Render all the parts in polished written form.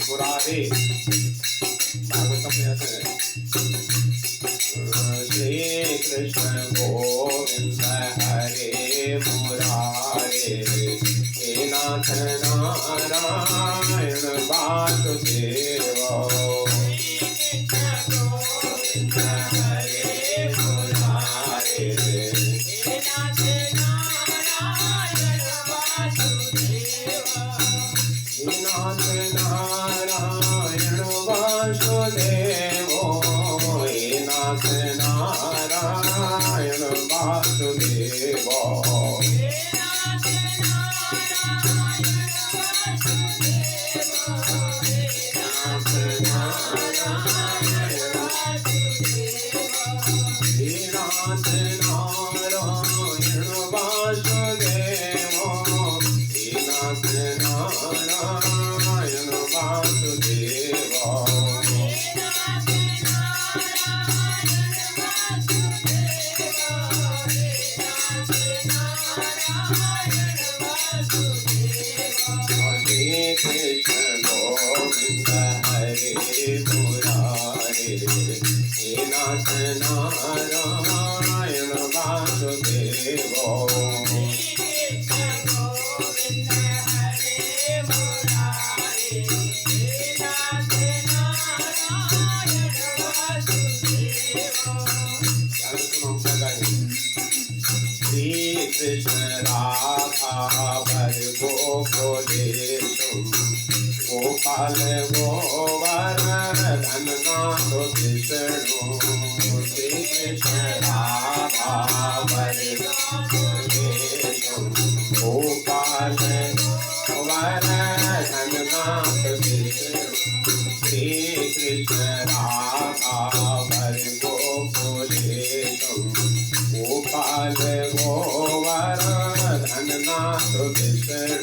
मुरारे भागवतम में ऐसे है श्री कृष्ण गोविंद हरे मुरारे हे नाथ नारायण वासुदेव गोपाल गोवर्धन नाथ विष्णु श्री कृष्ण राधा गोपाल गोवर्धन नाथ विष्णु श्री कृष्ण राधा गोपाल गोवर्धन नाथ विष्णु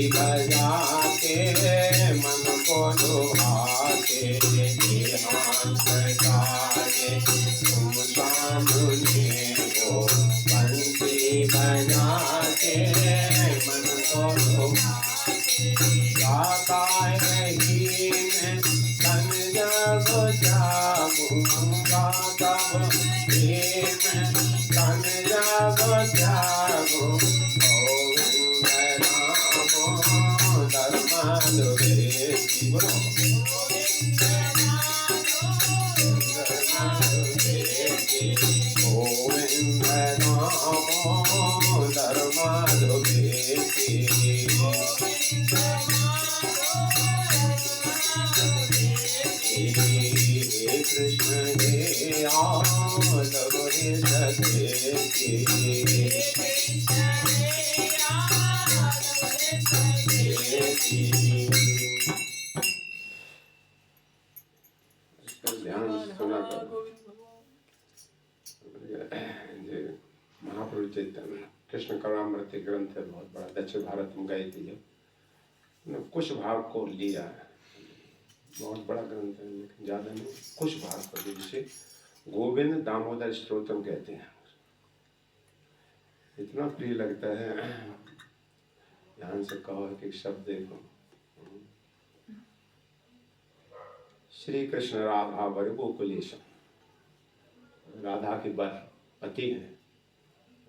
बजा के मन को लुभाते हंस गाए तुम सामने हो बंसी बजा के मन को गाता रही मैं तन जब जागूंगा तब मैं तन जब जागूं ध्यान सुना करो। महाप्रभु चैतन्य कृष्ण करुणामृत ग्रंथ है, बहुत बड़ा, दक्षिण भारत में गए थे जब, कुछ भाग को लिया, बहुत बड़ा ग्रंथ है लेकिन ज्यादा नहीं, कुछ भाग को लिया, जिसे गोविंद दामोदर स्तोत्रम कहते हैं। इतना प्रिय लगता है, ध्यान से कहो कि शब्द देखो। श्री कृष्ण राधा वर गोकुलेशम, राधा के वर पति हैं,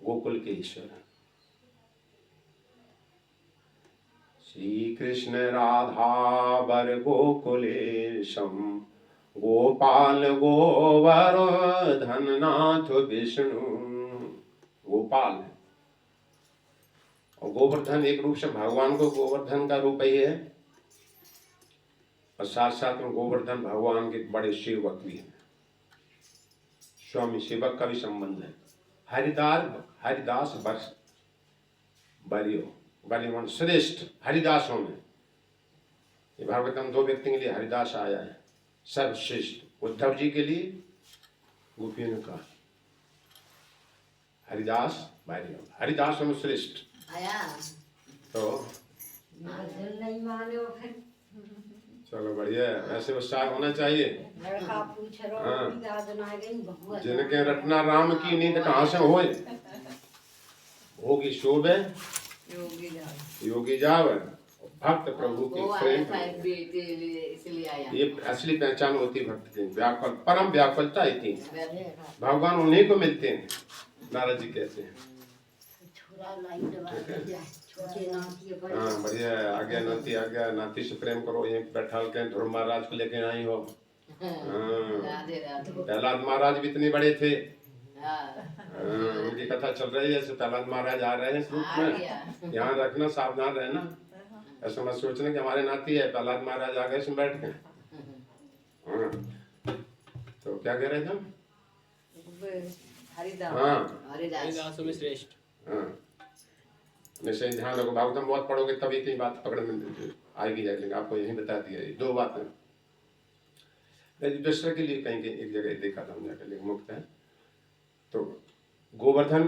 गोकुल के ईश्वर। श्री कृष्ण राधा वर गोकुलेशम, गोपाल गोवर धननाथ विष्णु। गोपाल है और गोवर्धन एक रूप से भगवान को गोवर्धन का रूप ही है, और साथ साथ में गोवर्धन भगवान के बड़े सेवक भी हैं, स्वामी सेवक का भी संबंध है। हरिदास वर्ष बलियो श्रेष्ठ हरिदासों में, ये भागवतम 2 व्यक्ति के लिए हरिदास आया है, सर्वश्रेष्ठ। उद्धव जी के लिए गोपियों का हरिदास बलियो, हरिदासों में श्रेष्ठ। तो चलो बढ़िया, ऐसे उत्साह होना चाहिए। जिनके रटना राम की नींद कहाँ से होए, होगी शोभे योगी जावे, भक्त प्रभु के प्रेम। ये असली पहचान होती भक्त की, व्याकुल परम व्याकुलता इतनी, भगवान उन्हीं को मिलते हैं। नारद जी कहते हैं हाँ बढ़िया, आज्ञा नाती से प्रेम करो। ये बैठा के ध्रुव महाराज को लेके आई हो। प्रहलाद महाराज भी इतने बड़े थे, उनकी कथा चल रही है, प्रहलाद महाराज आ रहे हैं इस रूप में, ध्यान रखना, सावधान रहना। ऐसा मत सोचना कि हमारे नाती है, प्रहलाद महाराज आ गए इसमें बैठ के। तो क्या कह रहे थे हम? हरिदासों में श्रेष्ठ। निश्चय ध्यान रखो, भागवतम बहुत पढ़ोगे तभी इतनी बात पकड़ में आएगी जाएगी। आपको यही बता दिया, 2 बातें। दूसरे के लिए कहीं एक जगह देखा था हमने, लेकिन मुक्त है। तो गोवर्धन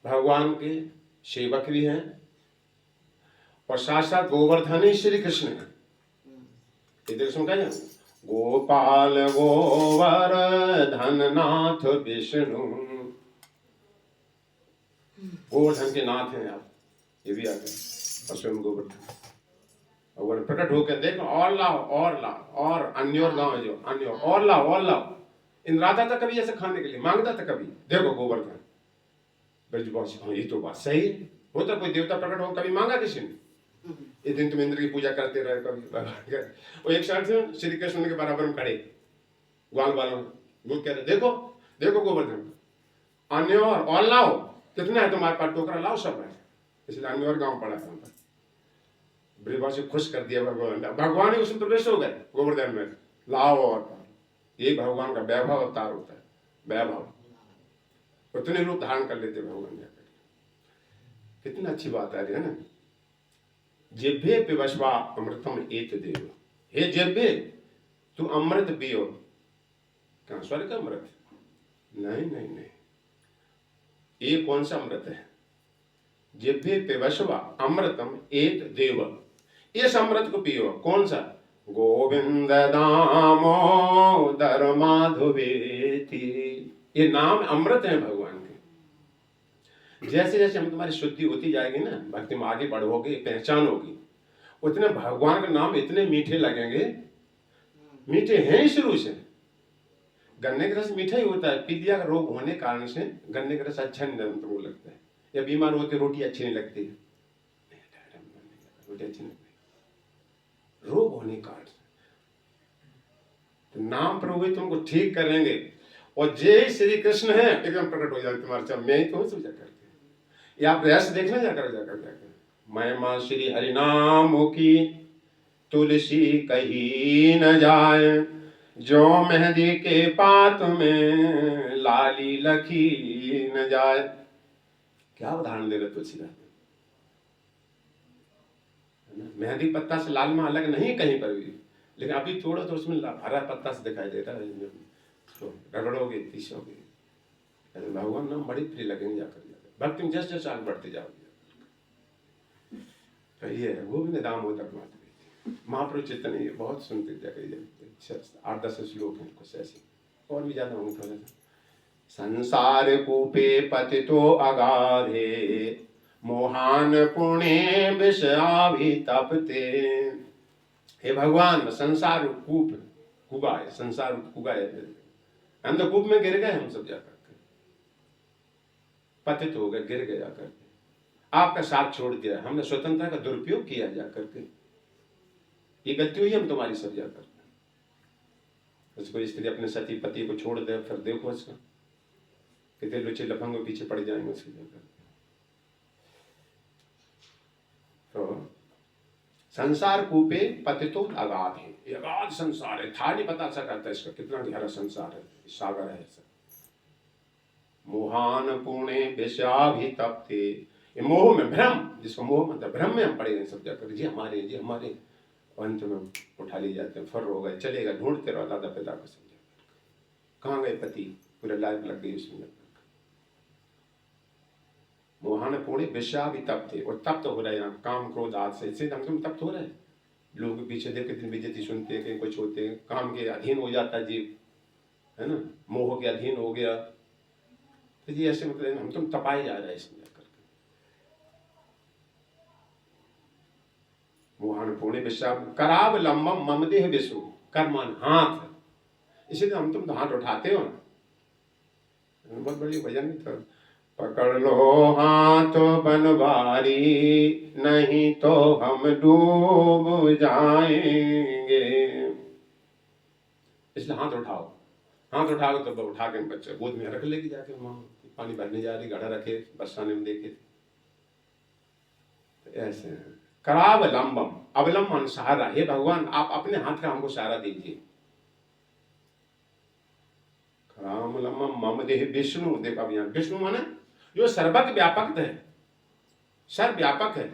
भगवान के सेवक भी हैं, और साथ साथ गोवर्धन ही श्री कृष्ण है। इधर सुन क्या, गोपाल गोवर धननाथ विष्णु, गोवर्धन के नाथ हैं आप, ये भी आ गए। और स्वयं गोवर्धन और प्रकट होकर देखो, और लाओ और अन्योर गांव है जो अन्योर, और लाओ। इंद्राता था कभी ऐसे खाने के लिए, मांगता था कभी, देखो गोवर्धन ब्रजवासी। ये तो बात सही है, होता कोई देवता प्रकट हो कभी मांगा किसी ने? इस दिन तुम इंद्र की पूजा करते रहे कभी। वो एक साइड से श्री कृष्ण के बराबर में खड़े ग्वाल वालों, वो कह रहे देखो गोवर्धन, अन्योर और लाओ, कितना है तुम्हारे पास, टोकरा लाओ, सब है। इसलिए अन्योर गांव पड़ा था, ब्रजवासी खुश कर दिया भगवान ही उसमें प्रवेश हो गए गोवर्धन में, लाओ। और ये भगवान का वैभव अवतार होता है, वैभव उतने रूप धारण कर लेते भगवान जाकर। कितना अच्छी बात आ रही है ना। जिह्वे पिबस्वा अमृतम एत देव, हे जिह्वे तू अमृत पियो। क्या स्वर्ग का अमृत? नहीं, ये कौन सा अमृत है? जिह्वे पिबस्वा अमृतम एत देव, इस अमृत को पियो। कौन सा? गोविंद दामोदर माधवेति, ये नाम अमृत है भगवान के। जैसे जैसे हम तुम्हारी शुद्धि होती जाएगी ना, भक्ति में आगे बढ़ोगे, पहचान होगी, उतने भगवान का नाम इतने मीठे लगेंगे। मीठे हैं ही शुरू से, गन्ने का रस मीठा ही होता है। पीलिया का रोग होने के कारण से गन्ने का रस अच्छा नहीं तुमको लगता है, या बीमार होते रोटी अच्छी नहीं लगती है, रोटी अच्छी नहीं लगती, रोग होने के कारण। तो नाम प्रभु तुमको ठीक करेंगे, और जय श्री कृष्ण है एकदम प्रकट हो जाए तुम्हारे साथ। मैं ही तो समझा करके, या आप रहस्य देखना जाकर महिमा श्री हरि नाम की तुलसी कही न जाए, जो मेहंदी के पात में लाली लखी न जाए। क्या उदाहरण दे रहे तुलसीदास, मेहंदी पत्ता से लाल माँ अलग नहीं कहीं पर भी, लेकिन अभी तोड़ो तो उसमें हरा पत्ता से दिखाई देता है, तो रगड़ोगे तीसोगे, भगवान नाम बड़ी प्रिय लगेंगे जाकर भक्ति में जैसे जैसे आगे बढ़ते जाओगे। तो ये है, वो भी निदाम हो तक मात्र महाप्रभु चित्तन ये बहुत सुनते जाकर 8-10 श्लोक हैं कुछ ऐसे, और भी ज्यादा होंगे थोड़ा सा। संसार कूपे पतितो अगाधे मोहान पुणे विषयाभितप्ते। हे भगवान, संसार कूप कुआ है, संसार कुआ है, अंधकूप में गिर गए हम सब जाकर के, पतित हो गए, गिर गए जाकर के, आपका साथ छोड़ दिया, हमने स्वतंत्रता का दुरुपयोग किया जाकर के, ये गलती हुई हम तुम्हारी सब जाकर के। उसको स्त्री अपने सती पति को छोड़ दे, फिर देखो उसका कितने लुचे लफंगों पीछे पड़ जाएंगे उसके जाकर। तो संसार कूपे पतितो अगाध है, ये अगाध संसार है, था नहीं पता सका था इसका कितना गहरा संसार है, सागर है सब। मोहान पुणे विषयाभितप्ते, ये मोह में भ्रम, जिसको मोह मतलब भ्रम में हम पड़े गए सब जाकर, जी हमारे जी हमारे, अंत में उठा ले जाते हैं, फर हो गए, चलेगा, ढूंढते रहो दादा पिता को समझा, कहाँ गए पति, पूरे लाइफ लग गई उसमें। मोहान पुणे विषयाभितप्ते, और तप्त हो रहे हैं काम क्रोध आदि से, इससे हम तुम तप्त हो रहे हैं। लोग पीछे देख कितनी बेइज्जती सुनते हैं, कहीं कुछ होते हैं, काम के अधीन हो जाता है जीव, है ना, मोह के अधीन हो गया, तो ये ऐसे मतलब हम तुम तपाए जा रहे हैं इसमें जाकर। मोहान पुणे विषय कराव लंबम मम देह विषु, कर्मान हाथ, इसीलिए हम तुम हाथ उठाते हो ना, बहुत बड़ी भजन था, पकड़ लो हाथ बनवारी नहीं तो हम डूब जाएंगे, इसलिए हाथ उठाओ, हाथ उठाओ तो उठा के बच्चे गोद में रख लेगी जाके, माँ पानी भरने जा रही, घड़ा रखे बरसाने में देखे, तो ऐसे कराव लंबम, अवलंबन सहारा, हे भगवान आप अपने हाथ का हमको सहारा दीजिए। कराव लंबम मम देह विष्णु, देखो अब यहाँ विष्णु माने जो सर्वज्ञ व्यापक है, सर्वव्यापक है,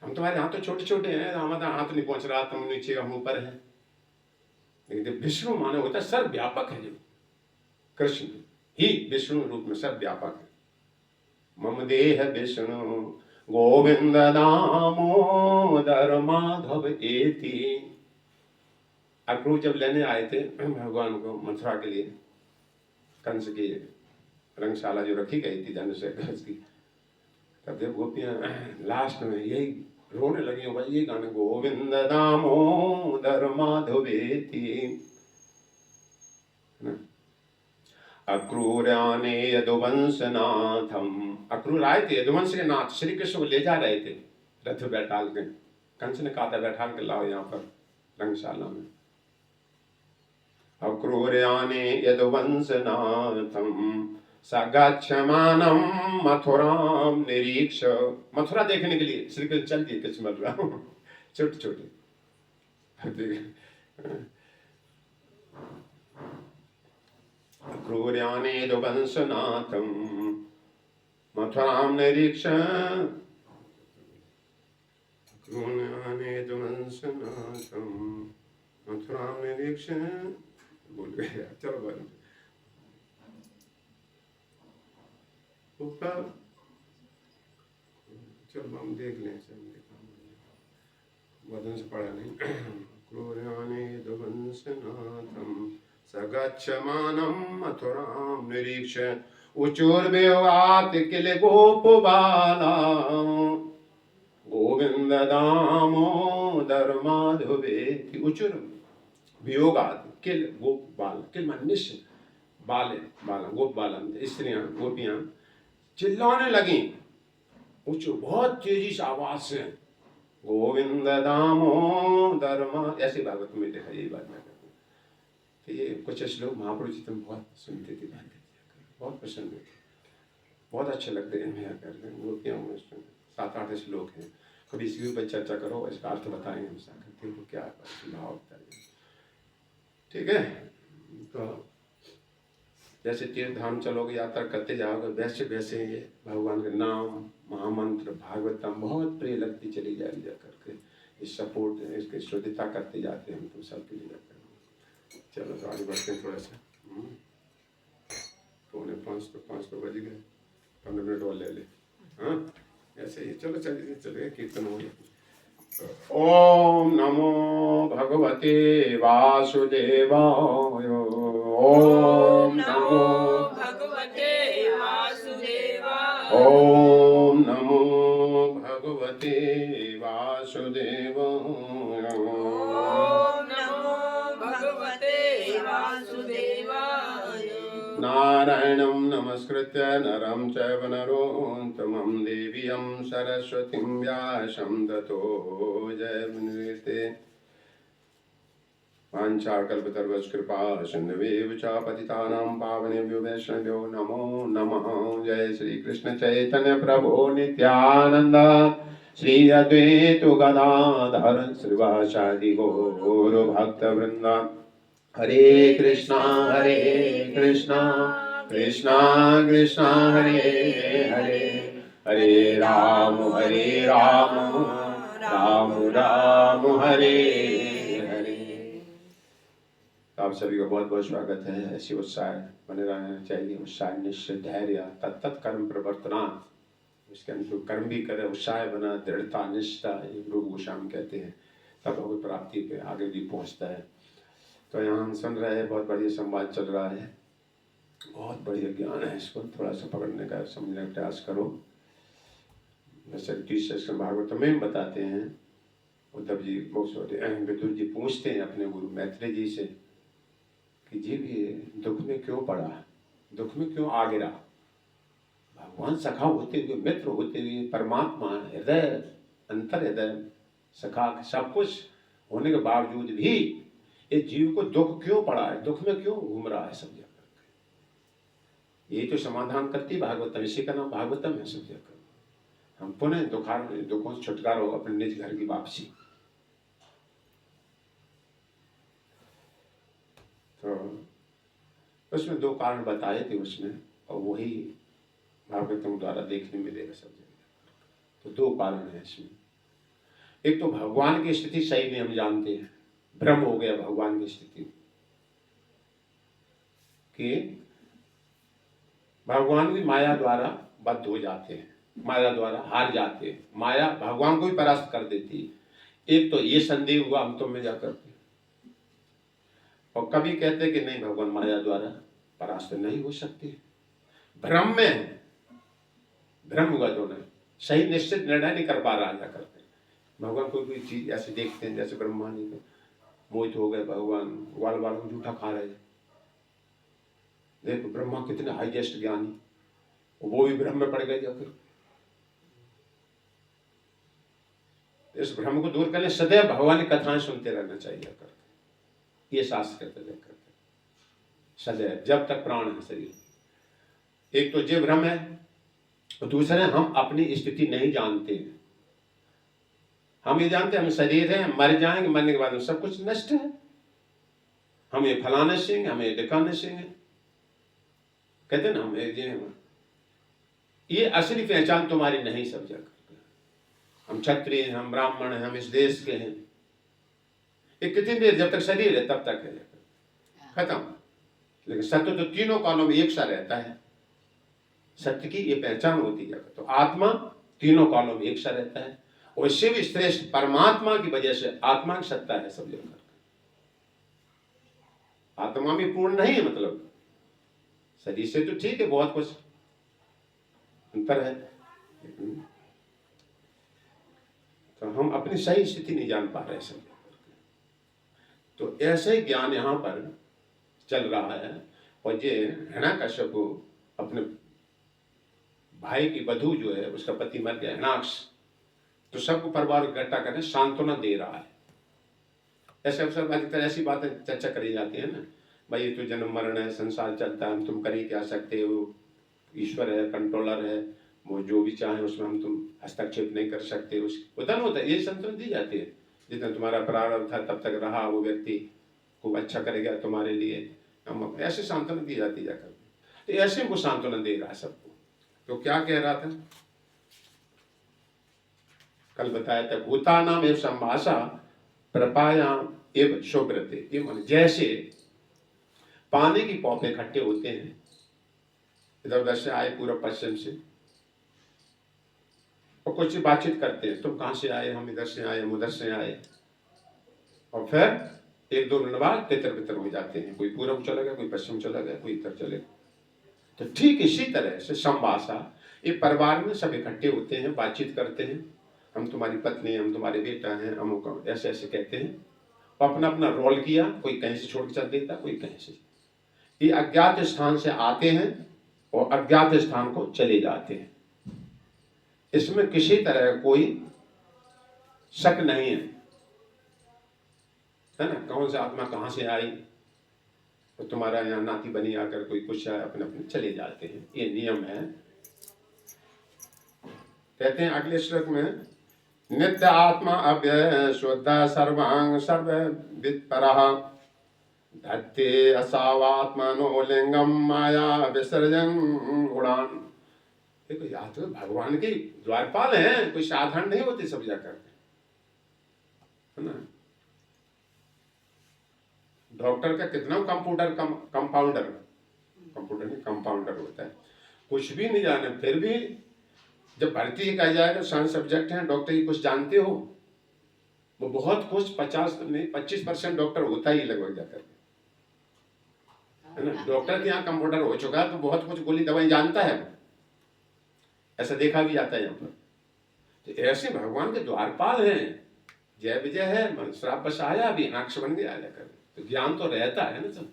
हम तुम्हारे हाथ तो छोटे छोटे हैं, हमारा हाथ नहीं पहुंच रहा, तुम नीचे हम ऊपर है, लेकिन विष्णु माने होता है सर्वव्यापक है, जो कृष्ण ही विष्णु रूप में सर्वव्यापक है। मम देह विष्णु गोविंद दामोदर माधव एति। अक्रूर जब लेने आए थे भगवान को मथुरा के लिए, कंस की रंगशाला जो रखी गई थी धनुष की, तब जब गोपियां लास्ट में यही रोने लगी हो भाई, ये गाना गोविंद दामोदर माधवेति, अक्रूराने यदुवंशनाथम, अक्रूर आए थे यदुवंश के नाथ, श्री कृष्ण को ले जा रहे थे रथ बैठाल के, कंस ने कहा था बैठाल के लाओ यहाँ पर रंगशाला में। अक्रूराने यदुवंशनाथम सगच्छमानं मथुरां निरीक्ष, मथुरा देखने के लिए श्री कृष्ण चल दिए कृष्ण मथुरा, छोटे छोटे अक्रूराने यदुवंशनाथं मथुरां निरीक्ष, अक्रूराने यदुवंशनाथं मथुरां निरीक्ष, भूल गए, चलो बोलो ऊपर, चलो हम देख लें, वदन से पढ़ा नहीं। क्रूराने यदुवंशनाथं सगच्छमानं मथुरां निरीक्ष, उचुर्विवात किल गोपबाला गोविंद दामोदर माधवेति। उचुर वियोगात किल गोपबाल, किल मान निश्चय, बाले बाला गोप बाला स्त्रियां गोपियां चिल्लाने लगी, ऊंचो बहुत तेजी से आवाज से, गोविंद दामोदर मा, ऐसे भागवत में देखा यही बात मैं करता हूँ। तो ये कुछ श्लोक महापुरुष जी तुम बहुत सुनते थे, बहुत पसंद है, बहुत अच्छे लगते हैं यहाँ कर गोपियां में 7-8 श्लोक हैं, कभी इसके ऊपर चर्चा करो, इसका अर्थ बताएंगे हम साथ, देखो क्या भाव होता है, ठीक है। तो जैसे तीर्थ धाम चलोगे, यात्रा करते जाओगे, वैसे वैसे ये भगवान के नाम, महामंत्र, भागवतम बहुत प्रिय लगती चली जाएगी जा करके। इस सपोर्ट, इसकी शुद्धता करते जाते हैं हम तो सबके लिए जाकर। चलो तो आगे बढ़ते हैं थोड़ा सा। 4:45 तो बज गए, 15 मिनट और ले ले। हाँ ऐसे ही चलो चलिए चलिए कीर्तन हो गया। ओम नमो भगवते वासुदेवाय। ओम नमो भगवते वासुदेवाय। ओम नमो भगवते वासुदेवाय। ओम नमो भगवते वासुदेवाय। नारायणं नमस्कृत्य नरं चैव नरोत्तमं देवीं सरस्वतीं व्यासं ततो जयमुदीरये। वाञ्छाकल्पतरुश्च कृपा सिन्धुभ्येव च पतितानां पावनेभ्यो वैष्णवेभ्यो नमो नमः। जय श्री कृष्ण चैतन्य प्रभु नित्यानंद, श्री अद्वैत गदाधर श्रीवासादि गौर भक्तवृंद। हरे कृष्णा कृष्णा कृष्णा हरे हरे, हरे राम राम राम हरे हरे। आप सभी का बहुत बहुत स्वागत है। ऐसी उत्साह बने रहना चाहिए, उत्साह निश्चय धैर्य तत्त कर्म प्रवर्तना। इसके अंदर कर्म भी करे, उत्साह बना, दृढ़ता निष्ठा, रूप गोस्वामी कहते हैं, तब भगवत प्राप्ति पे आगे भी पहुंचता है। तो यहाँ हम सुन रहे हैं, बहुत बढ़िया संवाद चल रहा है, बहुत बढ़िया ज्ञान है। इसको थोड़ा सा पकड़ने का, समझने का प्रयास करो। जैसे 30 भागवत में बताते हैं, उद्धव जी विदुर जी पूछते हैं अपने गुरु मैत्रेय जी से कि जी भी दुख में क्यों पड़ा, दुख में क्यों आ गिरा। भगवान सखा होते हुए, मित्र होते हुए, परमात्मा हृदय, अंतर हृदय सखा सब कुछ होने के बावजूद भी ये जीव को दुख क्यों पड़ा है, दुख में क्यों घूम रहा है सब जगह। ये तो समाधान करती भागवतम, इसी का नाम भागवतम है सब जगह। हम पुनः दुखों से छुटकारा हो, अपने निज घर की वापसी। तो उसमें 2 कारण बताए थे उसमें, और वही भागवतम द्वारा देखने मिलेगा सब जगह। तो 2 कारण है इसमें। एक तो भगवान की स्थिति सही में हम जानते हैं, भ्रम हो गया भगवान की स्थिति कि भगवान भी माया द्वारा बद्ध हो जाते हैं, माया द्वारा हार जाते हैं, माया भगवान को भी परास्त कर देती है। एक तो ये संदेह हुआ हम तुम में जाकर के, और कभी कहते कि नहीं भगवान माया द्वारा परास्त नहीं हो सकते, भ्रम में है, भ्रम हुआ जो नहीं सही निश्चित निर्णय नहीं कर पा रहा जाकर के। भगवान कोई चीज ऐसे देखते हैं, जैसे ब्रह्मा जी मोहित हो गए, भगवान ग्वाल वालों जूठा खा रहे। देखो ब्रह्मा कितने हाईएस्ट ज्ञानी, वो भी भ्रम में पड़ गए जाकर। इस भ्रम को दूर करने सदैव भगवान की कथाएं सुनते रहना चाहिए करके, ये शास्त्र कहते हैं करके सदैव, जब तक प्राण है शरीर। एक तो ये भ्रम है, और दूसरे हम अपनी स्थिति नहीं जानते। हम ये जानते हैं हम शरीर है, मर जाएंगे, मरने के बाद सब कुछ नष्ट है, हम ये फलाने सिंह, हम ये दिखाने सिंह है, कहते ना हम ये असली पहचान तुम्हारी नहीं सब जगह। हम क्षत्रिय हैं, हम ब्राह्मण हैं, हम इस देश के हैं, ये कितनी देर, जब तक शरीर है तब तक है, खत्म। लेकिन सत्य तो तीनों कालों में एक सा रहता है, सत्य की ये पहचान होती है। तो आत्मा तीनों कालों में एक सा रहता है, और इससे भी श्रेष्ठ परमात्मा की वजह से आत्मा की सत्ता है सब जगह। आत्मा भी पूर्ण नहीं है, मतलब शरीर से तो ठीक है, बहुत कुछ अंतर है, तो हम अपनी सही स्थिति नहीं जान पा रहे सब। तो ऐसे ही ज्ञान यहाँ पर चल रहा है। और ये हिरण्यकश्यप अपने भाई की वधू जो है, उसका पति मर गया हिरण्याक्ष, तो सबको परिवार इकट्ठा करने सांत्वना दे रहा है। ऐसे अवसर पर अधिकतर ऐसी बातें चर्चा करी जाती है ना, भाई ये तो जन्म मरण है, संसार चलता है, तुम कर ही क्या सकते हो, ईश्वर है, कंट्रोलर है, वो जो भी चाहे उसमें हम तुम हस्तक्षेप नहीं कर सकते। उस होता ना होता है, ये सांत्वना दी जाती है। जितना तुम्हारा प्रारब्ध था तब तक रहा, वो व्यक्ति खूब अच्छा करेगा तुम्हारे लिए, हम ऐसे सांत्वना दी जाती जाकर। तो ऐसे को सांत्वना दे रहा है सबको। तो क्या कह रहा था, कल बताया था, भूतानाम एव संभाषा प्रपायाम एव शोभ्रते। ये माने जैसे पानी की पौधे इकट्ठे होते हैं, इधर उधर से आए, पूर्व पश्चिम से, और कुछ बातचीत करते हैं, तुम कहां से आए, हम इधर से आए, हम उधर से आए, और फिर एक दो मिनट बाद तितर बितर हो जाते हैं, कोई पूर्व चला गया, कोई पश्चिम चला गया, कोई इधर चले गया। तो ठीक इसी तरह से संभाषा, ये परिवार में सब इकट्ठे होते हैं, बातचीत करते हैं, हम तुम्हारी पत्नी, हम तुम्हारे बेटा हैं, अमुक, ऐसे ऐसे कहते हैं, और अपना अपना रोल किया, कोई कहीं से छोड़ के चल देता, कोई कहीं से। ये अज्ञात स्थान से आते हैं और अज्ञात स्थान को चले जाते हैं, इसमें किसी तरह कोई शक नहीं है ना। कौन सा आत्मा कहां से आई, तो तुम्हारा यहाँ नाती बनी आकर कोई कुछ है, अपने अपने चले जाते हैं, ये नियम है। कहते हैं अगले श्लोक में, नित्य आत्मा अव्यय शुद्ध सर्वांग सर्ववित्परः धत्ते असावात्मनो लिंगम माया विसर्जन उड़ान। देखो या तो भगवान के द्वारपाल हैं, कोई साधारण नहीं होते सब जाकर, है ना। डॉक्टर का कितना कंपाउंडर नहीं, कंपाउंडर होता है, कुछ भी नहीं जाने, फिर भी जब भर्ती कहा जाएगा, साइंस सब्जेक्ट है, डॉक्टर की कुछ जानते हो, वो बहुत कुछ 25% डॉक्टर होता ही लगभग जाकर, है ना। डॉक्टर के यहाँ कंप्यूटर हो चुका है, तो बहुत कुछ गोली दवाई जानता है, ऐसा देखा भी जाता है यहाँ पर। तो ऐसे भगवान के द्वारपाल हैं, जय विजय है, श्राप बस आया, अभी अनाक्ष बन गया जाकर, तो ज्ञान तो रहता है ना सब।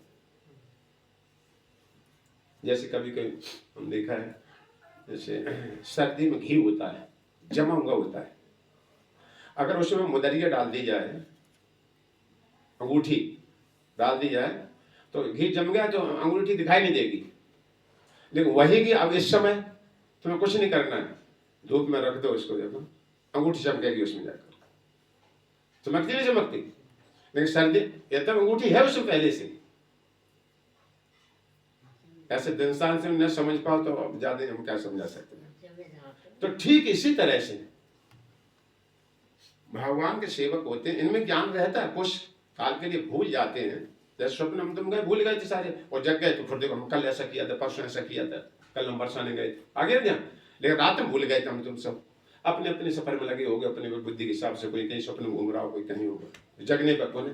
जैसे कभी कभी हम देखा है, जैसे सर्दी में घी होता है, जमा हुआ होता है, अगर उसमें मुदरिया डाल दी जाए, अंगूठी डाल दी जाए, तो घी जम गया तो अंगूठी दिखाई नहीं देगी। लेकिन वही कि अब इस समय तुम्हें कुछ नहीं करना है, धूप में रख दो उसको, देखो अंगूठी चमकेगी उसमें जाकर, चमकती नहीं चमकती। लेकिन सर्दी, ये तो अंगूठी है उसमें पहले से। ऐसे इंसान से न समझ पाओ तो अब ज्यादा हम क्या समझा सकते हैं। तो ठीक इसी तरह से भगवान के सेवक होते हैं, इनमें ज्ञान रहता है, कुछ काल के लिए भूल जाते हैं। जैसे स्वप्न में तुम गए, भूल गए थे सारे, और जग गए तो फिर देखो हम कल ऐसा किया था, परसों ऐसा किया था, कल हम बरसाने गए थे, आगे ध्यान, लेकिन रात में भूल गए थे हम। तुम सब अपने अपने सफर में लगे हो गए, अपनी बुद्धि के हिसाब से, कोई कहीं स्वप्न में घूम रहा हो, कोई कहीं होगा, जगने पर कोने।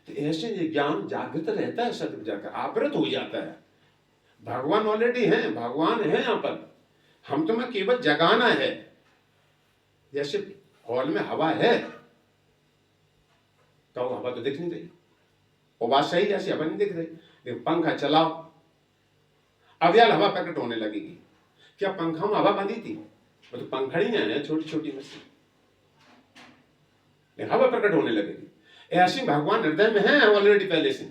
तो ऐसे ये ज्ञान जागृत रहता है, सद जाकर आवृत हो जाता है। भगवान ऑलरेडी हैं, भगवान है यहाँ पर, हम तुम्हें केवल जगाना है। जैसे हॉल में हवा है, तो हवा तो दिख नहीं रही, वो बात सही, जैसे हवा नहीं दिख रही, लेकिन पंखा चलाओ, अब यार हवा प्रकट होने लगेगी। क्या पंखा में हवा बंधी थी, वो तो पंखड़ियां हैं छोटी छोटी मशीन, लेकिन हवा प्रकट होने लगेगी। ऐसे भगवान हृदय में है ऑलरेडी पहले से,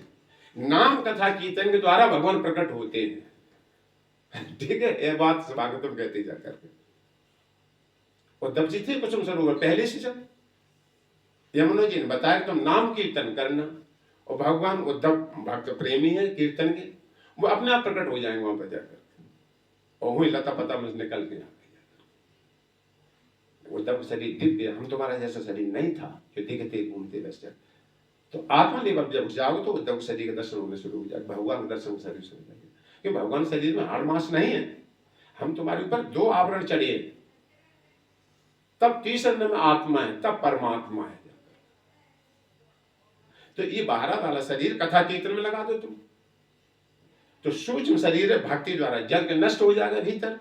नाम कथा कीर्तन के द्वारा भगवान प्रकट होते हैं। ठीक है, ये बात भागवतम कहते जाकर। उद्धव जी थे कुसुम सरोवर पहले से, जब यमुना जी ने बताया कि तुम नाम कीर्तन करना, और भगवान उद्धव भक्त प्रेमी है कीर्तन के, वो अपने आप प्रकट हो जाएंगे वहां पर जाकर, और वही लता पता में निकल के उद्धव शरीर दिव्य, हम तुम्हारा जैसा शरीर नहीं था जो दिखते घूमते वैसे। तो आत्मा लेवल जब जाओ तो उद्धव शरीर का दर्शन होने शुरू हो जाए, भगवान का दर्शन शरीर से हो जाएगा। क्योंकि भगवान शरीर में हाड़ मांस नहीं है, हम तुम्हारे ऊपर 2 आवरण चढ़िए, तब तीसरे में आत्मा है, तब परमात्मा है। तो ये बाहर वाला शरीर कथा कीर्तन में लगा दो तुम, तो सूक्ष्म शरीर है, भक्ति द्वारा जल के नष्ट हो जाएगा, भीतर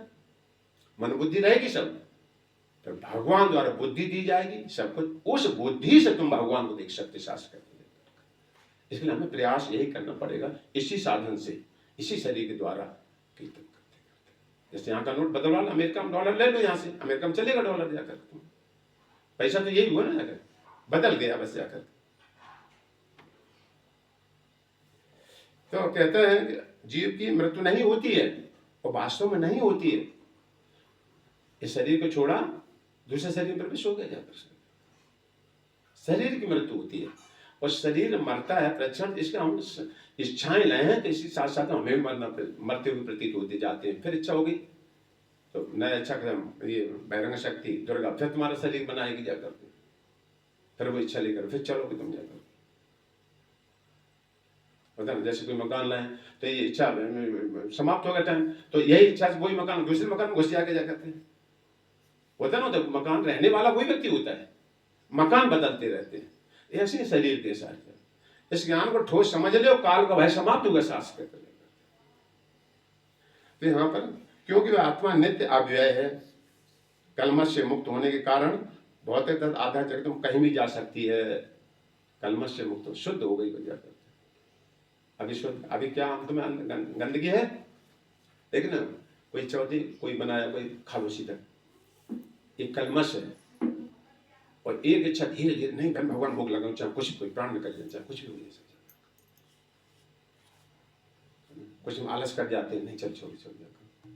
मन बुद्धि रहेगी सब, तो भगवान द्वारा बुद्धि दी जाएगी सब कुछ, उस बुद्धि से तुम भगवान को देख सकते शास्त्र करते। इसलिए हमें प्रयास यही करना पड़ेगा, इसी साधन से, इसी शरीर के द्वारा कीर्तन करते करते। जैसे यहाँ का नोट बदलवा लो, अमेरिका में डॉलर ले लो, यहाँ से अमेरिका में चलेगा डॉलर जाकर, तुम पैसा तो यही हुआ ना, जाकर बदल गया बस जाकर। तो कहते हैं कि जीव की मृत्यु नहीं होती है, और वास्तव में नहीं होती है। इस शरीर को छोड़ा दूसरे शरीर में प्रवेश हो गया, जाकर शरीर की मृत्यु होती है, और शरीर मरता है प्रक्षण, इसका हम इच्छाएं लाए हैं तो इसी साथ साथ हमें मरते हुए प्रतीत होते जाते हैं। फिर इच्छा होगी तो नया इच्छा कर ये बहिरंग शक्ति दुर्गा फिर तुम्हारा शरीर बनाएगी जाकर के, फिर वो इच्छा लेकर फिर चलोगे तुम जाकर। पता ना, जैसे कोई मकान लाए तो ये इच्छा समाप्त होगा टाइम, तो यही इच्छा से वही मकान दूसरे मकान में घुस जाके जाकर के होता ना, तो मकान रहने वाला वही व्यक्ति होता है, मकान बदलते रहते हैं। ऐसे शरीर के साथ इस ज्ञान को ठोस समझ लो, काल का भय समाप्त होगा सांस के। तो यहाँ पर क्योंकि वह आत्मा नित्य अव्यय है, कलमश से मुक्त होने के कारण भौतिक तत्व आधा जगत में कहीं भी जा सकती है, कलमश से मुक्त शुद्ध हो गई वजह करते। अभी शुद्ध, अभी क्या हम तुम्हें गंदगी है, लेकिन ना कोई चौथी कोई बनाया कोई खा लो सीधा, एक कलमश है। और एक इच्छा धीरे धीरे नहीं भगवान भोग लगाओ, चाहे कुछ कोई प्राण निकल जाए, चाहे कुछ भी हो जाए, कुछ हम आलस कर जाते हैं, नहीं चल छोड़ जाकर,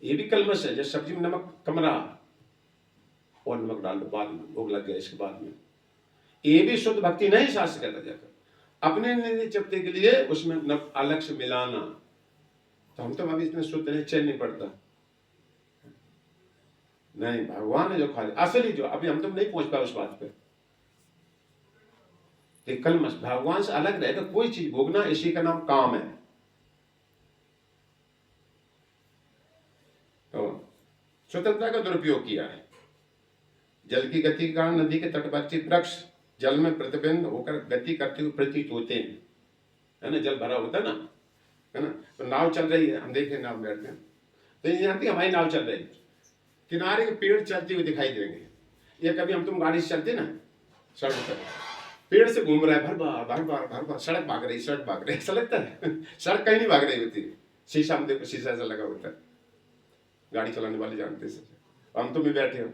ये भी कलमश है। जैसे सब्जी में नमक कम रहा और नमक डाल दो, बाद में भोग लग गया इसके बाद में, ये भी शुद्ध भक्ति नहीं। शास्त्र कहता जाकर अपने निर्णय चपते के लिए उसमें अलग से मिलाना, तो हम तो अभी इतने शुद्ध नहीं, चैन नहीं पड़ता। नहीं, भगवान ने जो खाली असली जो अभी हम तुम नहीं पहुंच पाए उस बात पे, तो कलमश भगवान से अलग रहेगा कोई चीज भोगना, इसी का नाम काम है। तो स्वतंत्रता का दुरुपयोग किया है। जल की गति के कारण नदी के तटवर्ती वृक्ष जल में प्रतिबिंब होकर गति करते हुए प्रतीत होते हैं, है ना, जल भरा होता है ना। तो नाव चल रही है, हम देखें नाव बैठते हैं तो यहाँ की हमारी नाव चल रही है, किनारे के पेड़ चलते हुए दिखाई देंगे। ये कभी हम तुम गाड़ी से चलते ना सड़क पर, पेड़ से घूम रहा है, भर बार सड़क भाग रही, सड़क भाग रही, ऐसा लगता है सड़क कहीं नहीं भाग रही होती, शीशा में देखो, शीशा ऐसा लगा होता है, गाड़ी चलाने वाले जानते हैं, हम तुम भी बैठे हो।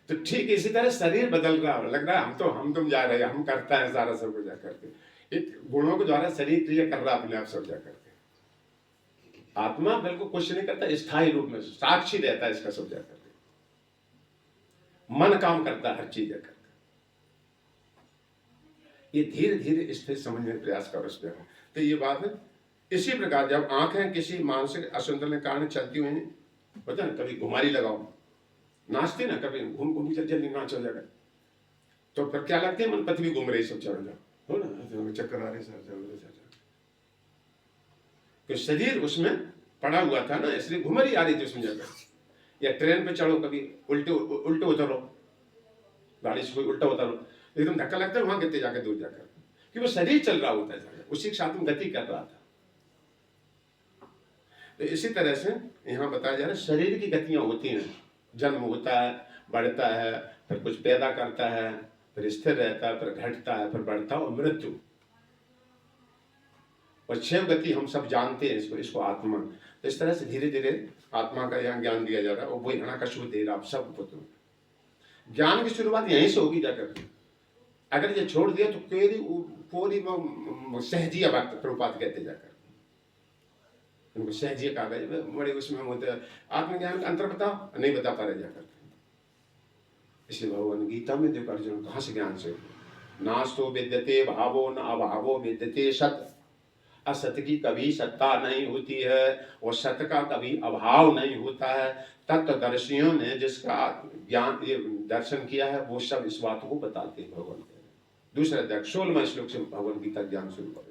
तो ठीक इसी तरह शरीर बदल रहा है, लग रहा है हम तुम जा रहे हैं, हम करता है सारा सब कुछ जाकर के, एक गुणों के द्वारा शरीर क्रिया कर रहा अपने आप सब जाकर के। आत्मा बिल्कुल कुछ नहीं करता, स्थायी रूप में साक्षी रहता है इसका सब जाकर के, मन काम करता है हर चीज जाकर के। ये धीरे धीरे स्थिर समझने का प्रयास करो इस पे। तो ये बात है। इसी प्रकार जब आंखें किसी मानसिक असंतुलन के कारण चलती हुई पता ना, कभी घुमारी लगाओ, नाचते ना, कभी घूम घूम चल जल्दी नाच हो जाएगा, तो फिर क्या लगती है मन पथ भी घूम रही, सब चल रहा हो ना, चक्कर आ रहे सर चल रहे, तो शरीर उसमें पड़ा हुआ था ना, इसलिए घुमरी आ रही थी उसमें जाकर। या ट्रेन पे चढ़ो, कभी उल्टे उल्टे उतरो, गाड़ी से कोई उल्टा उतरो, एकदम धक्का लगता है वहां गिरते जाकर दूर जाकर, कि वो शरीर चल रहा होता है, उसी के साथ में गति कर रहा था। तो इसी तरह से यहाँ बताया जा रहा है शरीर की गतियां होती हैं, जन्म होता है, बढ़ता है, फिर कुछ पैदा करता है, फिर स्थिर रहता है, फिर घटता है, फिर बढ़ता है, और मृत्यु। और 6 गति हम सब जानते हैं इसको आत्मा। तो इस तरह से धीरे धीरे आत्मा का यहाँ ज्ञान दिया जा रहा है, और वही हणाकशु दे रहा सब पुत्र। ज्ञान की शुरुआत यहीं से होगी जाकर। अगर ये छोड़ दिया तो पूरी सहजिया भक्त प्रभुपाद कहते जाकर, उनको सहजिया कहा गया, बड़े उसमें होते आत्मज्ञान का अंतर बताओ, नहीं बता पा रहे जाकर। इसलिए भगवान गीता में देखो अर्जुन कहाँ से ज्ञान से, नास्तो विद्यते भावो न अभावो विद्यते सत, असत की कभी सत्ता नहीं होती है और सत्य का कभी अभाव नहीं होता है। तत्वदर्शियों ने जिसका ज्ञान ये दर्शन किया है वो सब इस बात को बताते हैं। भगवान दूसरा अध्याय 16वां श्लोक से भगवान गीता ज्ञान शुरू करेगा।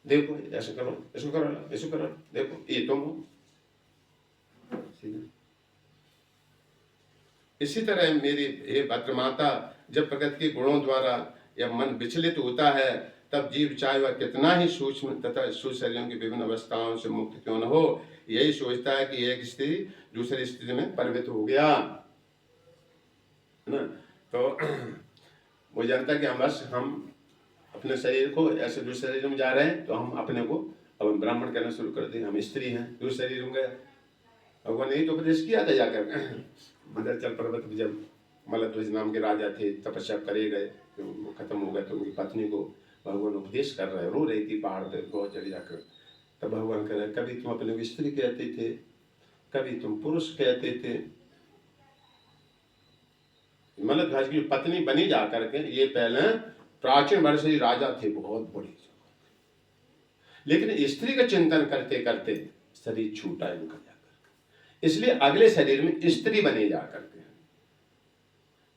देखो ऐसे करो, ऐसे करो, ऐसे करो, देखो ये तुम हो। इसी तरह मेरी हे भद्र माता, जब प्रकृति के गुणों द्वारा यह मन विचलित होता है तब जीव चाहे वह कितना ही सूक्ष्म तथा शरीरों की विभिन्न अवस्थाओं से मुक्त क्यों न हो, यही सोचता है कि एक स्थिति दूसरी स्थिति में परिवर्तित हो गया, है ना। तो वो जानता है कि हम अपने शरीर को ऐसे दूसरे शरीर में जा रहे हैं, तो हम अपने को अब ब्राह्मण कहना शुरू कर दें, हम स्त्री हैं, दूसरे शरीर में गए। भगवान ने यही तो उपदेश किया था जाकर मंदरचल पर्वत में, जब मलध्वज नाम के राजा थे, तपस्या करे गए, तो खत्म हो गया, तो उनकी पत्नी को भगवान उपदेश कर रहे, रो रही थी पहाड़ पे बहुत चढ़ जाकर। तब भगवान कह रहे, कभी तुम अपने को स्त्री कहते थे, कभी तुम पुरुष कहते थे, मलध्वज की पत्नी बनी जा करके, ये पहले प्राचीन वर्ष राजा थे, बहुत बड़ी, लेकिन स्त्री का चिंतन करते करते शरीर छूटा इनका जाकर, इसलिए अगले शरीर में स्त्री बने जा करके।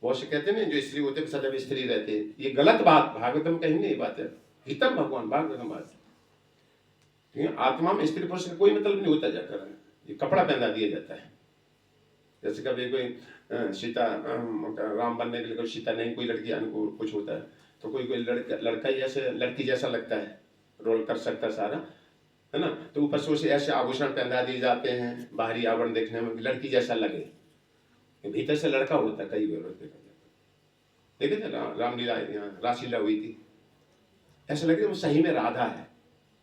वो से कहते हैं जो स्त्री होते सदैव स्त्री रहते, ये गलत बात, भागवतम कहीं नहीं बात है, हितम भगवान भागवतम बात। ठीक है, आत्मा में स्त्री पुरुष का कोई मतलब नहीं होता जाकर, ये कपड़ा पहना दिया जाता है। जैसे कभी कोई सीता राम बनने के लिए कोई सीता नहीं, कोई लड़की अनुकूल कुछ होता है, तो कोई कोई लड़का ही ऐसे लड़की जैसा लगता है, रोल कर सकता है सारा, है ना, तो ऊपर से उसे ऐसे आभूषण पहना दिए जाते हैं, बाहरी आवरण देखने में लड़की जैसा लगे, भीतर से लड़का होता है। कई बार देखे थे रामलीला, यहाँ रासलीला हुई थी, ऐसा लगे वो सही में राधा है,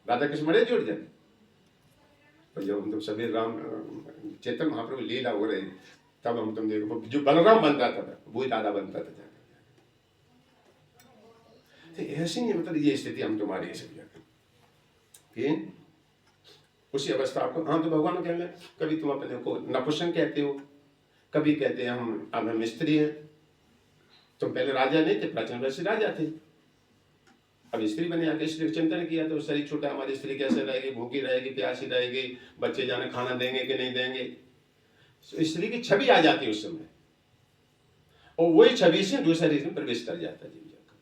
राधा कृष्ण मरे जुड़ जाए। तो जब हम तुम सभी राम चेतन महाप्रभु लीला हो रही, तब हम तुम देखो जो बलराम बनता था वो ही राधा बनता था जाकर। तो ऐसी नहीं, मतलब ये स्थिति हम तुम्हारी सब जाकर उसी अवस्था को। हाँ, तो भगवान कहेंगे कभी तुम अपने को नपुंसक कहते हो, कभी कहते हैं हम स्त्री हैं। तुम पहले राजा नहीं थे, प्राचीन वैसे राजा थे, अब स्त्री बने आके स्त्री चिंतन किया तो शरीर छूटा, हमारी स्त्री कैसे रहेगी, भूखी रहेगी, प्यासी रहेगी, बच्चे जाने खाना देंगे कि नहीं देंगे। तो स्त्री की छवि आ जाती है उस समय, और वही छवि से दूसरे शरीर में प्रवेश कर जाता है जीव जाकर।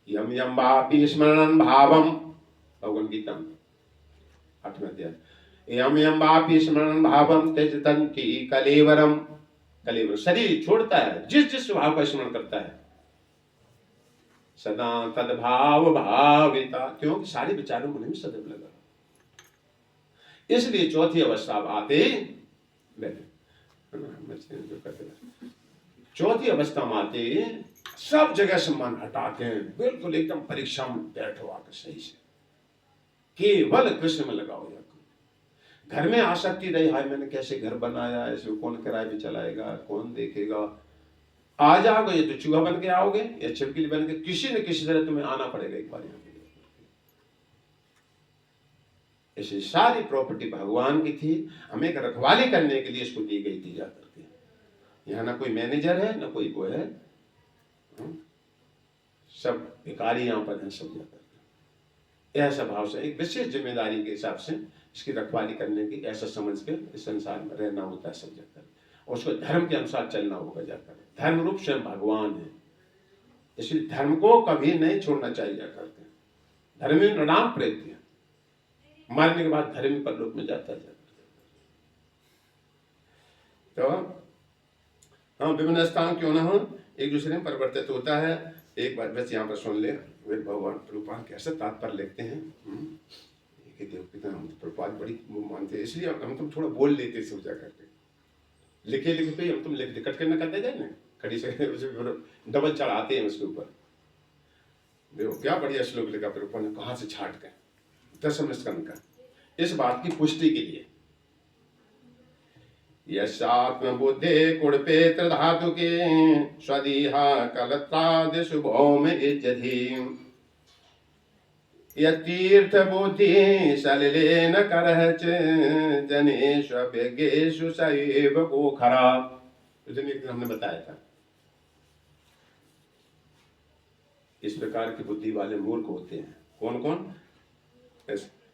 यम यम वापि स्मरणं भावम, भगवद गीता 8वें अध्याय, यम यम वापि स्मरणं भावम त्यजन्ति कलेवरम। कलेवर शरीर छोड़ता है, जिस जिस भाव का स्मरण करता है, सदा तद्भाव भाविता, क्योंकि सारे विचारों में सदैव लगा। इसलिए चौथी अवस्था आते, चौथी अवस्था में आते सब जगह से मन हटाते हैं, बिल्कुल एकदम परीक्षा में बैठो आकर सही से, केवल कृष्ण में लगाओ जाकर। घर में आसक्ति रही, हाय मैंने कैसे घर बनाया, ऐसे कौन किराए पे चलाएगा, कौन देखेगा, आ जाओगे तो चूहा बन के आओगे या छिपकली बन के, किसी न किसी तरह तुम्हें आना पड़ेगा एक बार यहाँ पे। ऐसी सारी प्रॉपर्टी भगवान की थी, हमें एक रखवाली करने के लिए इसको दी गई थी जाकर के। यहाँ ना कोई मैनेजर है ना कोई वो है, सब भिखारी यहाँ पर है सब जाकर के। ऐसा भाव से एक विशेष जिम्मेदारी के हिसाब से इसकी रखवाली करने की, ऐसा समझ के इस संसार में रहना होता है सब जाकर, और उसको धर्म के अनुसार चलना होगा जाकर। धर्म रूप स्वयं भगवान है, इसलिए धर्म को कभी नहीं छोड़ना चाहिए जाकर के। धर्म में नृणाम प्रेत्य, मरने के बाद धर्म परलोक में जाता है। तो हाँ, विभिन्न स्थान क्यों ना हो, एक दूसरे में परिवर्तित होता है। एक बात बस यहाँ पर सुन ले, वे भगवान प्रभुपाद कैसे तात्पर्य लिखते हैं। हम प्रभुपाद बड़ी मानते हैं, इसलिए हम तुम थोड़ा बोल लेते सब जा करके, लिखे लिखे पे हम तुम लिख कट करना करते जाए ना, खड़ी से डबल चढ़ाते हैं उसके ऊपर। देखो क्या बढ़िया श्लोक लिखा प्रभुपाद ने, कहाँ से छाट कर 10वें स्कंद का, इस बात की पुष्टि के लिए। यशात्म बुद्धे कुड़पेत्र धातु के स्वदीहा कलत्रादि शुभों में इज्जति, यतीर्थ बुद्धि सलिलेन करहच जनेषु अभिज्ञेषु सैव गोखरा। हमने बताया था, इस प्रकार की बुद्धि वाले मूर्ख होते हैं। कौन कौन?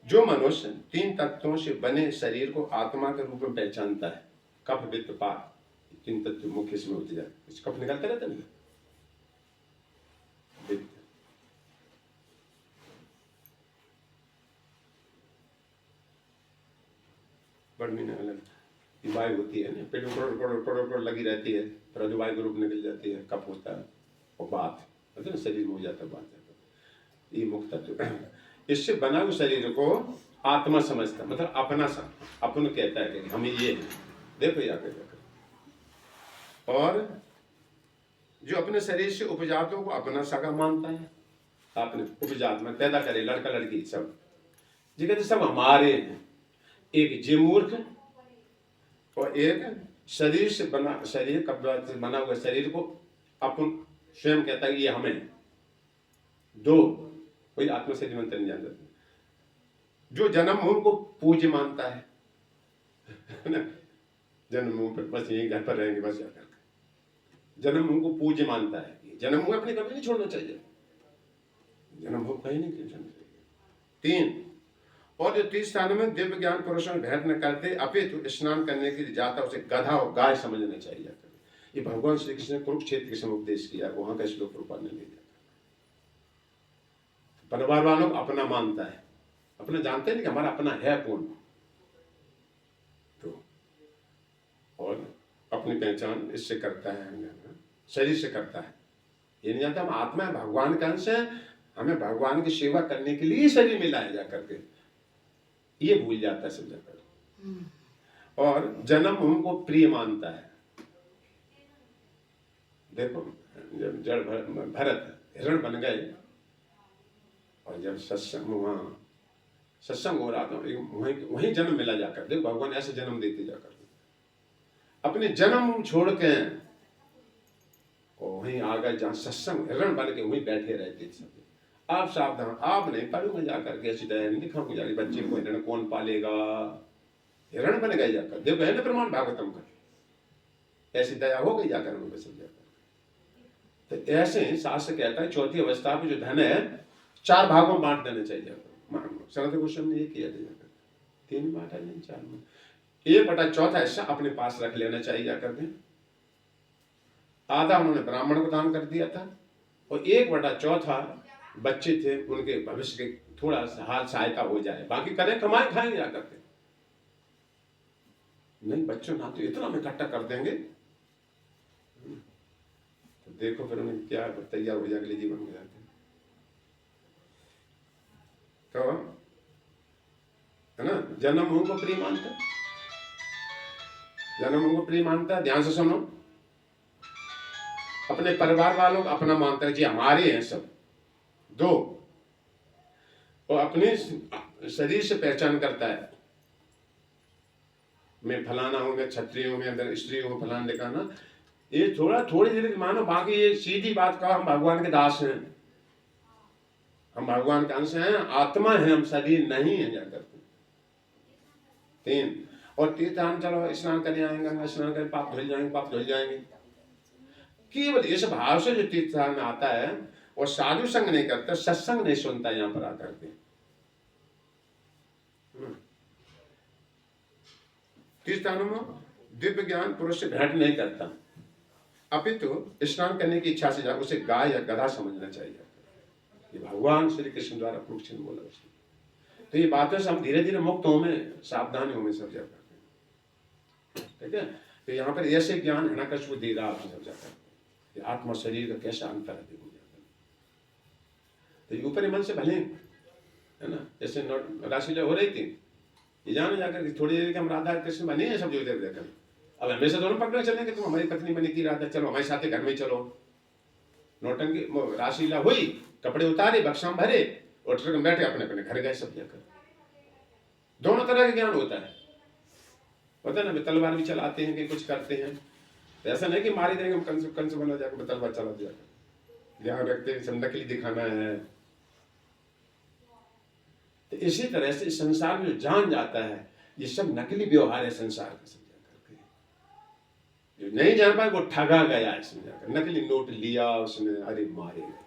जो मनुष्य 3 तत्वों से बने शरीर को आत्मा के रूप में पहचानता है, कफ वित्त पात, 3 तत्व मुख्य इसमें होते जाते, कफ निकलते रहते नहीं, बढ़ने अलग वायु होती है ना, पेट में करोड़ लगी रहती है, फिर वायु के रूप निकल जाती है, कफ होता है, और बात मतलब शरीर में हो जाता है, बात जाता है। ये मुक्त तत्व, इससे बना हुए शरीर को आत्मा समझता, मतलब अपना सा, अपन कहता है कि हमें ये देखो या जाकर। और जो अपने शरीर से उपजातों को अपना सगा मानता है, अपने उपजात में पैदा करे लड़का लड़की सब, जी कहते सब हमारे हैं। एक जीव मूर्ख और एक शरीर से बना, शरीर कपड़ा से बना हुआ शरीर को अपन स्वयं कहता है कि ये हमें, दो कोई आत्मा से निमंत्रण नहीं जानता। जो जन्म भूमि को पूज्य मानता है ना, जन्मभूमि पर बस यही घर पर रहेंगे बस जाकर, जन्म भूमि को पूज्य मानता है। जन्म भूमि अपनी कभी नहीं छोड़ना चाहिए, जन्म भूमि कहीं नहीं छोड़ना चाहिए। 3, और जो तीर्थ स्थानों में दिव्य ज्ञान पुरुषों में भेंट न करते, अपितु स्नान करने के लिए जाता उसे गधा और गाय समझना चाहिए। ये भगवान श्री कृष्ण ने कुरुक्षेत्र के समय उपदेश किया, वहां का श्लोक प्रभुपाद ने ले दिया। परिवार वालों को अपना मानता है, अपना जानते नहीं कि हमारा अपना है कौन, तो और अपनी पहचान इससे करता है, शरीर से करता है। ये नहीं जानता हम आत्मा है, भगवान का अंश है, हमें भगवान की सेवा करने के लिए शरीर मिला है जा करके, ये भूल जाता है सब जाकर। और जन्म उनको प्रिय मानता है। देखो जब जड़ भरत हिरण बन गए और जब सत्संग हो रहा था, वहीं जन्म मिला जाकर। देखो भगवान ऐसे जन्म देते जाकर, अपने जन्म छोड़ के वहीं आ गए जहाँ सत्संग, हिरण बन के वहीं बैठे रहते सब। आप सावधान, आप नहीं पढ़ूंगा जाकर के, ऐसी दया नहीं दिखाऊंगा जाकर बच्चे को हिरण कौन पालेगा, हिरण बन गए जाकर। देखो है ना प्रमाण भागवतम का, ऐसी दया हो गई जाकर उनमें सब जाकर। तो ऐसे शास्त्र कहता है चौथी अवस्था में जो धन है 4 भागों में बांट देना चाहिए। सनातन गोस्वामी ने ये किया जाकर, 3 बांटा नहीं 4 में। 1/4 हिस्सा अपने पास रख लेना चाहिए जाकर के, आधा उन्होंने ब्राह्मण को दान कर दिया था, और 1/4 बच्चे थे उनके भविष्य के थोड़ा सा हाथ सहायता हो जाए, बाकी करें कमाए खाएंगे जाकर के। नहीं बच्चों ना तो इतना हम इकट्ठा कर देंगे, तो देखो फिर उन्हें क्या तैयार हो जाए अगले जीवन में जाते। तो है ना, जन्म उनको प्रिय मानता, जन्म उनको प्रिय मानता है। ध्यान से सुनो, अपने परिवार वालों को अपना मानता है, जी हमारे हैं सब। 2, और अपने शरीर से पहचान करता है, मैं फलाना हूं, मैं क्षत्रिय हूं, मैं अंदर स्त्री हूं, फलाना दिखाना। ये थोड़ी देर मानो, बाकी ये सीधी बात का हम भगवान के दास हैं, हम भगवान के अंश हैं, आत्मा है, हम शरीर नहीं है जाकर। 3, और तीर्थान चलो स्नान करने आएंगे, स्नान कर पाप धुल जाएंगे, पाप धुल जाएंगे। केवल इस भाव से जो तीर्थान में आता है, और साधु संग नहीं करता, सत्संग नहीं सुनता यहां पर आकर के। तीर्थानों में दिव्य ज्ञान पुरुष से भेंट नहीं करता, अपितु स्नान करने की इच्छा से उसे गाय या गधा समझना चाहिए। ये भगवान श्री कृष्ण द्वारा कुरुक्षेत्र में बोला उसने। तो ये बातों से हम धीरे धीरे मुक्त होंगे, सावधानी होंगे सब जगह, ठीक है। तो यहाँ पर ऐसे ज्ञान हिरण्यकशिपु दे रहा है सब जगह, आत्मा शरीर का कैसा अंतर है। तो ऊपरी मन से भले है ना, जैसे रासलीला हो रही थी, ये जाने जाकर कि थोड़ी देर के हम राधा कृष्ण बने हैं सब जो इधर देखकर, अब हमेशा दोनों पकड़े चलेंगे, तुम हमारी पत्नी बनी थी राधा, चलो हमारे साथ घर में चलो। नौटंकी रासलीला हुई, कपड़े उतारे, बक्सा भरे, और ट्रक में बैठे अपने अपने घर गए सब जाकर। दोनों तरह का ज्ञान होता है, पता ना, तलवार भी चलाते हैं कि कुछ करते हैं, तो ऐसा नहीं कि मारी देंगे हम कंस बना जाकर तलवार चला दिया, ध्यान रखते हैं संदा के लिए दिखाना है। तो इसी तरह से संसार में जो जान जाता है, ये सब नकली व्यवहार है संसार का, समझा करके। जो नहीं जान पाए वो ठगा गया है, समझा कर। नकली नोट लिया उसने, अरे मारे गए,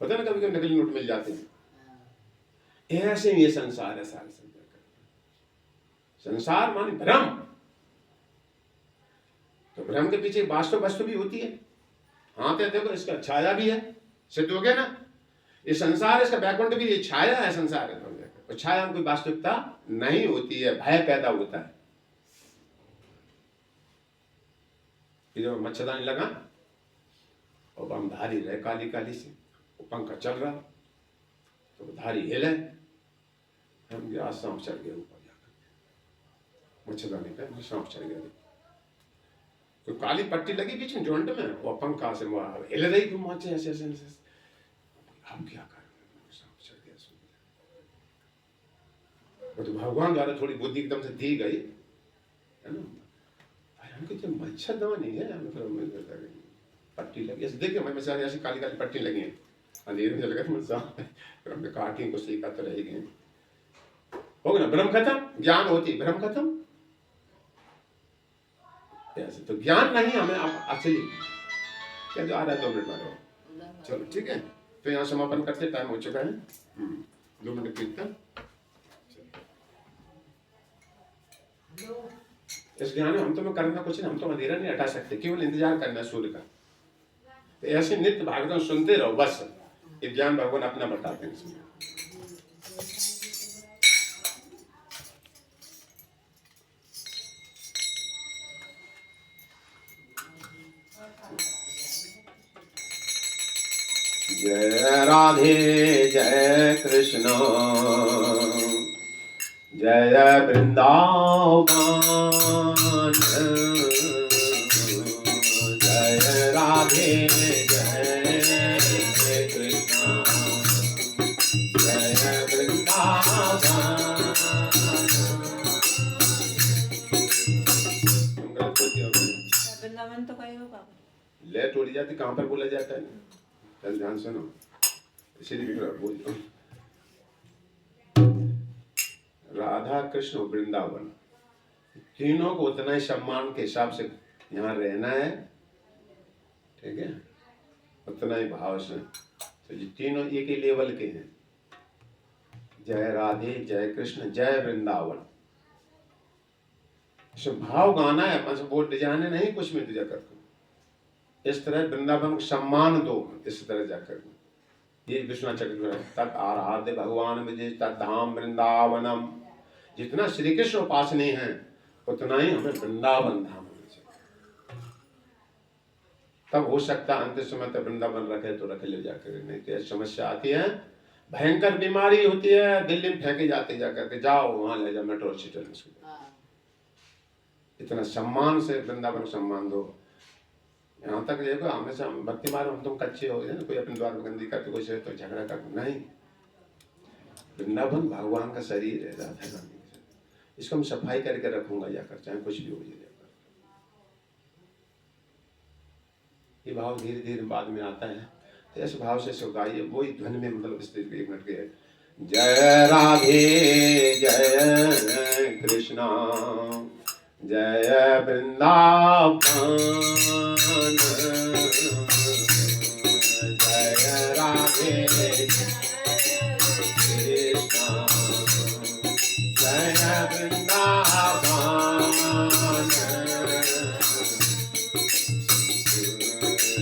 पता ना कभी कभी नकली नोट मिल जाते हैं। ऐसे ये संसार है सारा, समझा कर। संसार माने भ्रम, तो भ्रम के पीछे वास्तव वस्तु भी होती है। हाँ तो देखो इसका छाया भी है, सिद्ध हो गया ना, ये संसार इसका बैकग्राउंड भी, ये छाया है संसार है, और छाया में कोई वास्तविकता नहीं होती है, भय पैदा होता है। जब मच्छरदानी लगा और बम धारी रहे काली काली से, पंखा चल रहा तो धारी हिले, हम गया सांप चढ़ गया ऊपर जाकर, मच्छरदानी पे सांप चढ़ गया। तो काली पट्टी लगी बीच में जोंट में, और पंखा से हिले रही क्यों माचे ऐसे ऐसे, हम क्या करें, सांप चढ़ गया। तो भगवान द्वारा थोड़ी बुद्धि एकदम से दी गई है ना, हमको मच्छरदानी है, पट्टी लगी ऐसे, देखिए मैं ऐसी काली काली पट्टी लगी है, अंधेरे में लगा फिर हमने काटी को सीखा तो रह गए, हो गया ना, भ्रम खत्म, ज्ञान होती भ्रम खत्म। ऐसे तो ज्ञान नहीं हमें असली क्या जो आ रहा है 2 मिनट में रहो। चलो ठीक है, तो यहाँ समापन करते, टाइम हो चुका है। 2 मिनट कीर्तन। इस ज्ञान में हम तुम्हें करना कुछ नहीं, हम तो अंधेरा नहीं हटा सकते, केवल इंतजार करना है सूर्य का। तो ऐसे नित्य भागवत सुनते रहो बस, ये ज्ञान भगवान अपना बताते हैं इसमें। जय राधे जय कृष्ण जय वृंदावन, जय राधे जय कृष्ण जय वृंदावन। वृंदावन तो कहीं होगा, ले टूट जाती, कहाँ पर बोला जाता है, चल ध्यान सुनो, श्री बोल। राधा कृष्ण वृंदावन, तीनों को उतना ही सम्मान के हिसाब से यहाँ रहना है, ठीक है, उतना ही भाव से। तो ये तीनों एक ही लेवल के हैं, जय राधे जय कृष्ण जय वृंदावन। भाव गाना है, बस बोल डिजाने नहीं कुछ में तुझा कर, इस तरह वृंदावन को सम्मान दो, इस तरह जाकर ये विश्वनाथ चक्र तक आराध्य भगवान विजय तक धाम वृंदावनम। जितना श्री कृष्ण उपासनी है उतना ही हमें वृंदावन धाम होना चाहिए, तब हो सकता है अंतिम समय तक वृंदावन रखे तो रखे ले जाकर, नहीं तो समस्या आती है, भयंकर बीमारी होती है, दिल्ली में फेंके जाते जाकर के, जाओ वहां ले जाओ मेट्रो हॉस्पिटल में। इतना सम्मान से वृंदावन सम्मान दो। यहाँ तक देखो हमेशा भक्ति मार्ग हम तुम कच्चे हो गए ना, कोई अपने द्वार में गंदी करते, कोई से तो झगड़ा कर, नहीं, वृंदावन भगवान का शरीर है, राधा रानी, इसको हम सफाई करके रखूंगा जाकर, चाहे कुछ भी हो जाए जाकर। ये भाव धीरे धीरे बाद में आता है, तो ऐसे भाव से सुगाइए, वही ध्वनि में मतलब इस 1 मिनट के, जय राधे जय कृष्णा जय वृंदावन, जय राधे कृष्णा जय वृंदावन,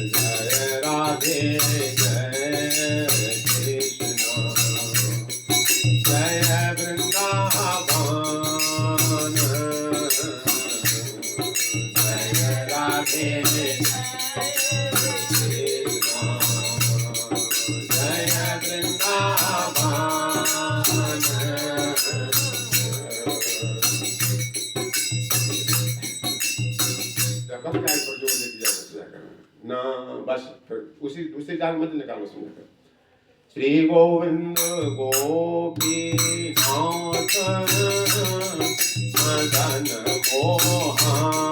जय राधे जय कृष्णा जय वृंदावन, जय राधे ना, बस उसी दूसरी जान मत निकालो सुनकर। श्री गोविंद गोपीनाथ मदन मोहन,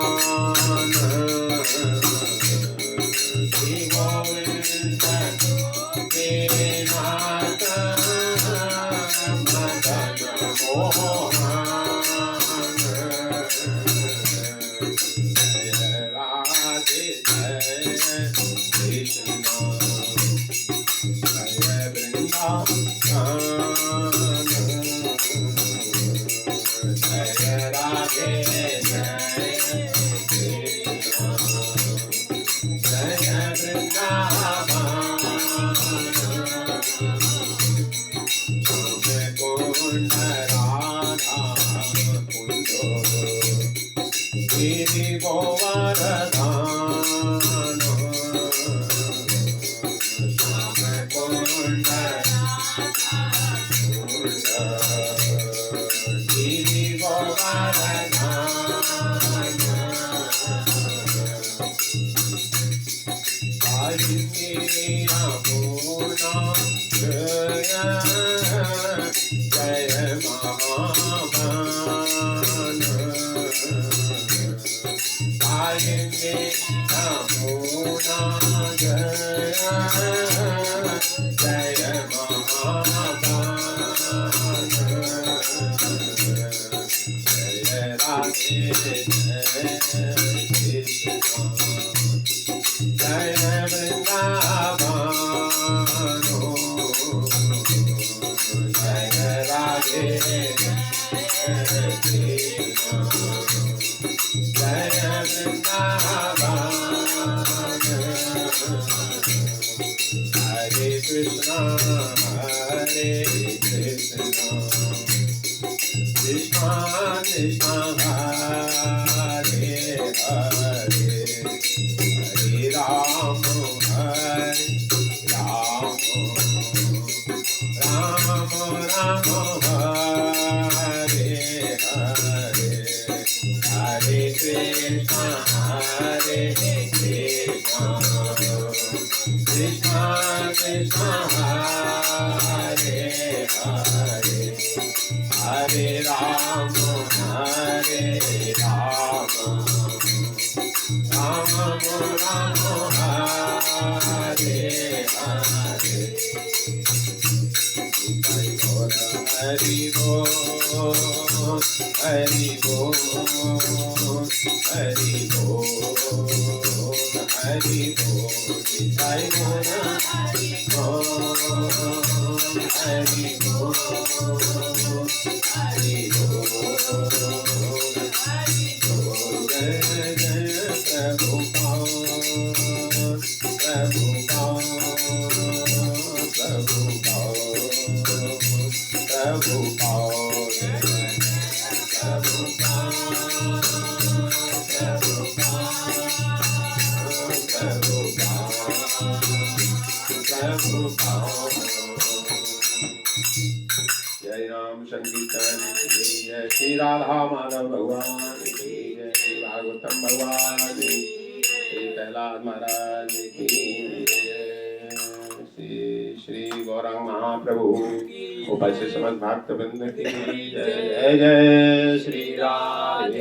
श्री गोविंद गोपीनाथ मदन मोहन, जय राधे जय कृष्ण जय वृंदावन, जय राधे जय कृष्ण जय वृंदावन, कुंड राधा कुंड गिरि गोवर्धन, कुंड गिरि गोवर्धन, जय महावन, पायेंगे नमूना जय महावन, जय राधे जय कृष्ण जय Krishna, Hare Krishna, Krishna Krishna, Hare Hare, Hare Ram, Hare Ram, Ram Ram, Hare Hare, Hare Krishna, Hare Krishna, Krishna Krishna, Hare Hare, Hare Ram, Hare Ram, Ram Ram, Hare Hare. Hari Bol, Hari Bol, Hari Bol, Hari Bol, Sai Bol, Hari Bol, Hari Bol, Hari Bol, Jai Jai Prabhupada, जय राम संकीर्तन की जय, श्री राधा माधव भगवान की जय, श्री भागवतम भगवान की, श्री कैलाश महाराज की जय, श्री गौरांग महाप्रभु उपस्थित समस्त भक्त वृंद की जय। जय जय श्री राधेश्याम।